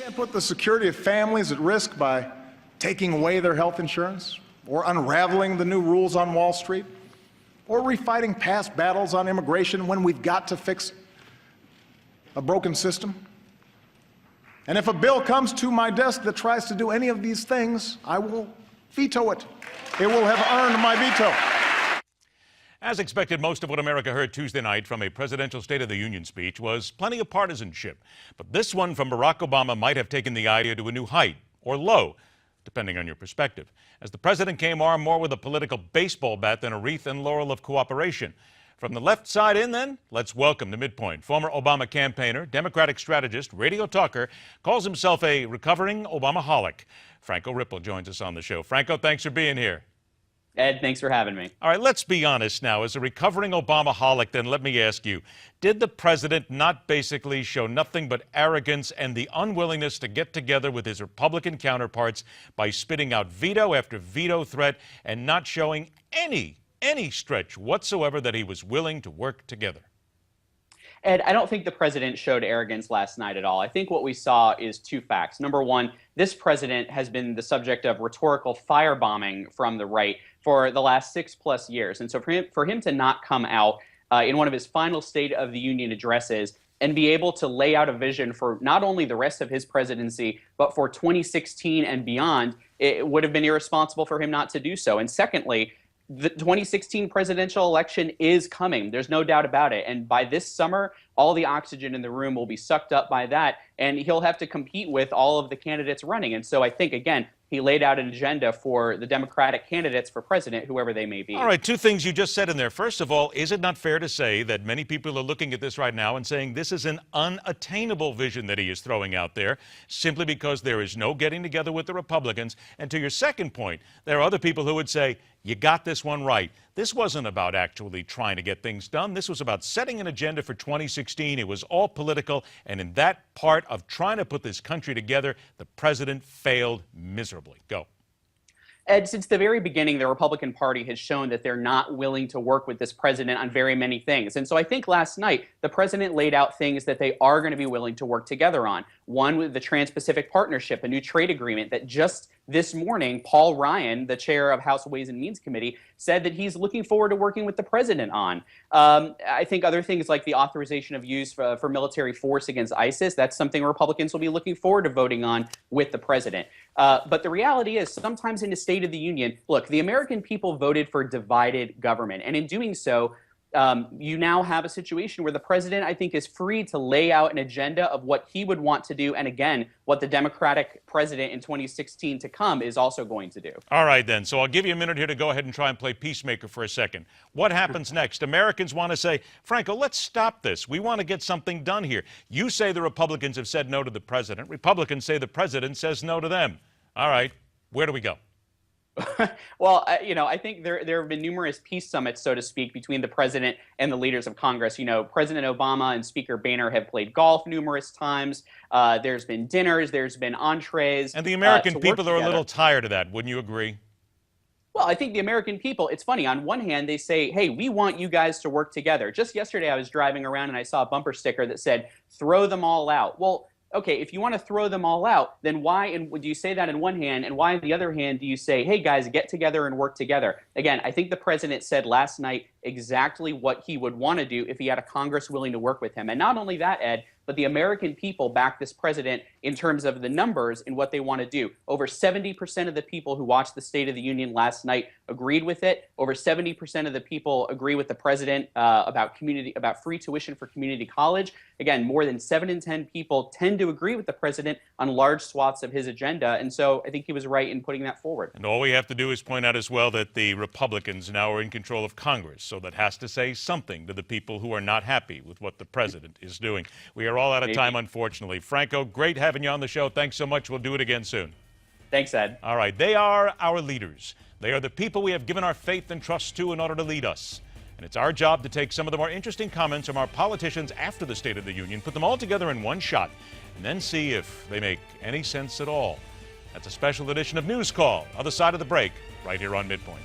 can't put the security of families at risk by taking away their health insurance, or unraveling the new rules on Wall Street, or refighting past battles on immigration when we've got to fix a broken system. And if a bill comes to my desk that tries to do any of these things, I will veto it. It will have earned my veto. As expected, most of what America heard Tuesday night from a presidential State of the Union speech was plenty of partisanship. But this one from Barack Obama might have taken the idea to a new height, or low, depending on your perspective, as the president came armed more with a political baseball bat than a wreath and laurel of cooperation. From the left side in, then, let's welcome to MidPoint former Obama campaigner, Democratic strategist, radio talker, calls himself a recovering Obamaholic. Franco Ripple joins us on the show. Franco, thanks for being here. Ed, thanks for having me. All right, let's be honest now. As a recovering Obamaholic, then let me ask you, did the president not basically show nothing but arrogance and the unwillingness to get together with his Republican counterparts by spitting out veto after veto threat and not showing any stretch whatsoever that he was willing to work together? Ed, I don't think the president showed arrogance last night at all. I think what we saw is two facts. Number one, this president has been the subject of rhetorical firebombing from the right for the last 6+ years. And so for him to not come out in one of his final State of the Union addresses and be able to lay out a vision for not only the rest of his presidency, but for 2016 and beyond, it would have been irresponsible for him not to do so. And secondly, the 2016 presidential election is coming. There's no doubt about it. And by this summer, all the oxygen in the room will be sucked up by that, and he'll have to compete with all of the candidates running. And so I think, again, he laid out an agenda for the Democratic candidates for president, whoever they may be. All right, two things you just said in there. First of all, is it not fair to say that many people are looking at this right now and saying this is an unattainable vision that he is throwing out there simply because there is no getting together with the Republicans? And to your second point, there are other people who would say, you got this one right. This wasn't about actually trying to get things done. This was about setting an agenda for 2016. It was all political. And in that part of trying to put this country together, the president failed miserably. Go. Ed, since the very beginning, the Republican Party has shown that they're not willing to work with this president on very many things. And so I think last night, the president laid out things that they are going to be willing to work together on. One, with the Trans-Pacific Partnership, a new trade agreement that just this morning, Paul Ryan, the chair of House Ways and Means Committee, said that he's looking forward to working with the president on. I think other things like the authorization of use for military force against ISIS, that's something Republicans will be looking forward to voting on with the president. But the reality is, sometimes in the State of the Union, look, the American people voted for divided government. And in doing so, you now have a situation where the president, I think, is free to lay out an agenda of what he would want to do. And again, what the Democratic president in 2016 to come is also going to do. All right, then. So I'll give you a minute here to go ahead and try and play peacemaker for a second. What happens next? Americans want to say, Franco, let's stop this. We want to get something done here. You say the Republicans have said no to the president. Republicans say the president says no to them. All right. Where do we go? Well, I think there have been numerous peace summits, so to speak, between the president and the leaders of Congress. You know, President Obama and Speaker Boehner have played golf numerous times. There's been dinners. There's been entrees. And the American people are a little tired of that. Wouldn't you agree? Well, I think the American people, it's funny. On one hand, they say, hey, we want you guys to work together. Just yesterday, I was driving around and I saw a bumper sticker that said, throw them all out. Well, okay, if you want to throw them all out, then why do you say that in one hand, and why on the other hand do you say, hey guys, get together and work together? Again, I think the president said last night exactly what he would want to do if he had a Congress willing to work with him. And not only that, Ed, but the American people back this president in terms of the numbers and what they want to do. Over 70% of the people who watched the State of the Union last night agreed with it. Over 70% of the people agree with the president about free tuition for community college. Again, more than 7 in 10 people tend to agree with the president on large swaths of his agenda. And so I think he was right in putting that forward. And all we have to do is point out as well that the Republicans now are in control of Congress. So that has to say something to the people who are not happy with what the president is doing. We are all out of time, unfortunately. Franco, great having you on the show. Thanks so much. We'll do it again soon. Thanks, Ed. All right. They are our leaders. They are the people we have given our faith and trust to in order to lead us. And it's our job to take some of the more interesting comments from our politicians after the State of the Union, put them all together in one shot, and then see if they make any sense at all. That's a special edition of News Call, other side of the break, right here on MidPoint.